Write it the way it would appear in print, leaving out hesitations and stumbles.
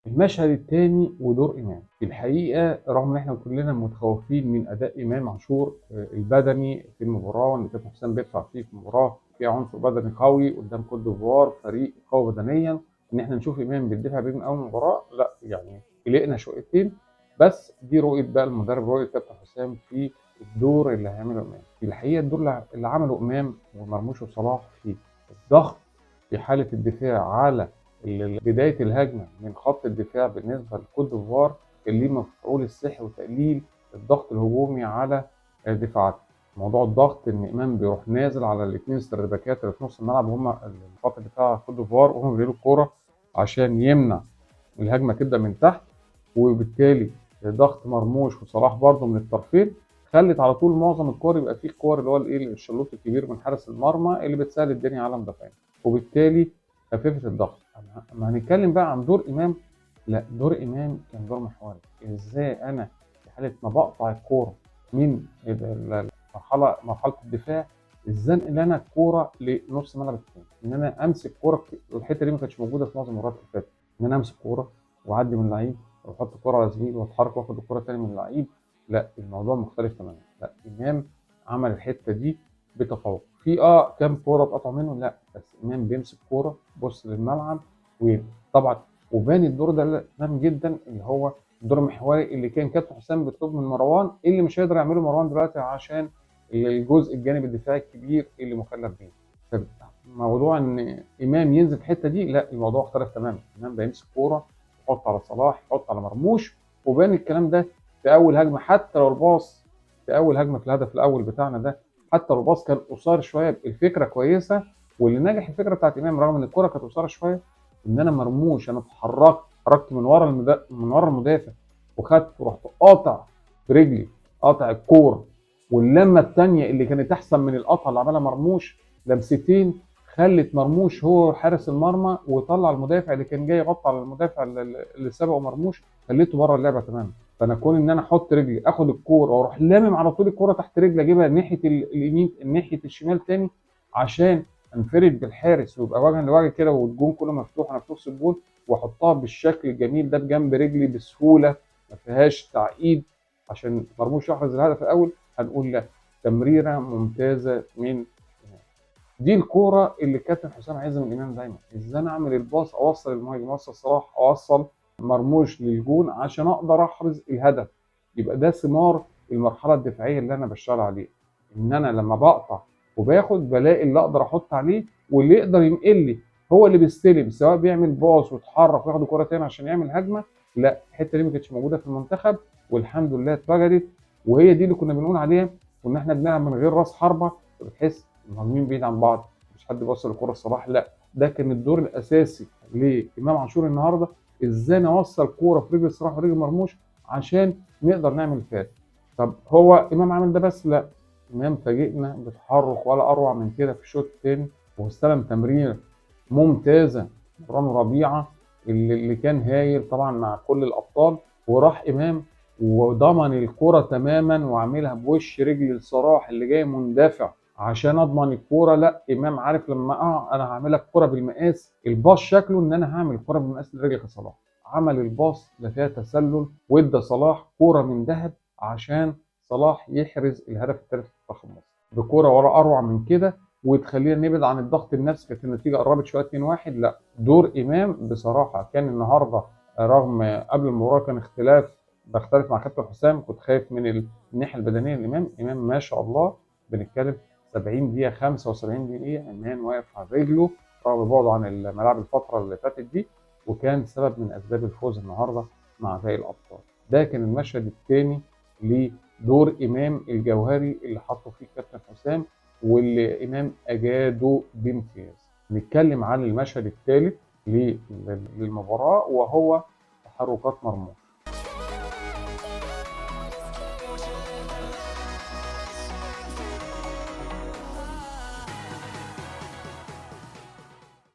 المشهد الثاني ودور إمام. في الحقيقة رغم إن إحنا كلنا متخوفين من أداء إمام عاشور البدني في المباراة، وإن كابتن حسام بيدفع فيه في مباراة فيها عنصر بدني قوي قدام كوت ديفوار فريق قوي بدنيا، إن إحنا نشوف إمام بيدفع بيه من أول مباراة، لا يعني قلقنا شويتين. بس دي رؤية بقى المدرب، رؤية كابتن حسام في الدور اللي هيعمله إمام. في الحقيقة الدور اللي عمله إمام ومرموش وصلاح في الضغط في حالة الدفاع على بداية الهجمة من خط الدفاع بالنسبة لكوت ديفوار كان ليه مفعول السحر وتقليل الضغط الهجومي على دفاعات. موضوع الضغط ان امام بيروح نازل على الاثنين السردباكات اللي في نص الملعب وهم خط دفاع كوت ديفوار، وهم بيديروا الكوره عشان يمنع الهجمه تبدا من تحت، وبالتالي ضغط مرموش وصلاح برضه من الطرفين خلت على طول معظم الكور يبقى فيه الكور اللي هو الشلوط الكبير من حارس المرمى اللي بتسهل الدنيا على المدافعين، وبالتالي خففت الضغط. اما هنتكلم بقى عن دور امام، لا دور امام كان دور محوري. ازاي انا في حاله ما بقطع الكوره من مرحله الدفاع، ازاي انقل انا الكوره لنص ملعب الثاني، ان انا امسك كوره. الحته دي ما كانتش موجوده في معظم المرات اللي فاتت، ان انا امسك كوره واعدي من اللعيب واحط الكوره على زميلي واتحرك واخد الكوره تاني من اللعيب. لا الموضوع مختلف تماما. لا امام عمل الحته دي بتفوق. في كام كوره اتقطعوا منه، لا بس امام بيمسك كوره بص للملعب. وطبعا وبان الدور ده تمام جدا، اللي هو الدور المحوري اللي كان كابتن حسام بيطلب من مروان، اللي مش هيقدر يعمله مروان دلوقتي عشان الجزء الجانبي الدفاعي الكبير اللي مكلف بيه. موضوع ان امام ينزل في الحته دي، لا الموضوع اختلف تماما. امام بيمسك كوره يحط على صلاح يحط على مرموش، وبان الكلام ده في اول هجمه. حتى لو الباص في اول هجمه في الهدف الاول بتاعنا ده، حتى لو الباص كان قصير شويه الفكره كويسه. واللي نجح الفكره بتاعت امام رغم ان الكوره كانت قصيره شويه، ان انا مرموش انا اتحركت من ورا المدافع وخدت ورحت قاطع برجلي، قاطع الكوره. واللمه الثانيه اللي كانت احسن من القطعه اللي عملها مرموش، لمستين خلت مرموش هو حارس المرمى وطلع المدافع اللي كان جاي يغطي على المدافع اللي سبقه مرموش، خليته بره اللعبه تماما. فانا كون ان انا احط رجلي اخد الكوره واروح لامم على طول الكوره تحت رجلي اجيبها ناحيه اليمين ناحيه الشمال تاني عشان انفرد بالحارس ويبقى وجها لوجه كده والجون كله مفتوح انا في نص الجون، واحطها بالشكل الجميل ده بجنب رجلي بسهوله ما فيهاش تعقيد عشان مرموش يحرز الهدف الاول، هنقول لا تمريره ممتازه من دي الكوره اللي كابتن حسام عايزها من امام دايما. ازاي انا اعمل الباص اوصل المهاجم اوصل صلاح اوصل مرموش للجون عشان اقدر احرز الهدف. يبقى ده ثمار المرحله الدفاعيه اللي انا بشتغل عليه، ان انا لما بقطع وباخد بلاقي اللي اقدر احط عليه واللي يقدر ينقل لي هو اللي بيستلم، سواء بيعمل باص ويتحرك وياخد الكوره تاني عشان يعمل هجمه. لا الحته دي ما كانتش موجوده في المنتخب والحمد لله اتوجدت. وهي دي اللي كنا بنقول عليها، وان احنا بنلعب من غير راس حربه، بتحس المهاجمين بعيد عن بعض مش حد بيوصل الكره لصلاح. لا ده كان الدور الاساسي لامام عاشور النهارده، ازاي نوصل كوره في رجل صلاح ورجل مرموش عشان نقدر نعمل فات. طب هو امام عمل ده بس؟ لا امام فاجئنا بتحرك ولا اروع من كده في الشوط الثاني، واستلم تمريره ممتازه رامي ربيعه اللي كان هايل طبعا مع كل الابطال، وراح امام وضمن الكره تماما وعاملها بوش رجل لصلاح اللي جاي مندفع عشان اضمن الكوره. لا امام عارف لما انا هعمل لك كوره بالمقاس، الباص شكله ان انا هعمل كوره بالمقاس لرجل صلاح. عمل الباص لا فيها تسلل وادى صلاح كوره من ذهب عشان صلاح يحرز الهدف الثالث في منتخب مصر بكوره ورا اروع من كده وتخلينا نبعد عن الضغط النفسي. كانت النتيجه قربت شويه 2-1. لا دور امام بصراحه كان النهارده رغم قبل المباراه كان بختلف مع كابتن حسام، كنت خايف من الناحيه البدنيه لامام. امام ما شاء الله بنتكلم 70 دقيقه 75 دقيقه امام واقف على رجله رغم بعده عن الملاعب الفتره اللي فاتت دي، وكان سبب من اسباب الفوز النهارده مع باقي الابطال. ده كان المشهد الثاني لدور امام الجوهري اللي حطه فيه كابتن حسام واللي امام اجاده بامتياز. نتكلم عن المشهد الثالث للمباراه وهو تحركات مرموش.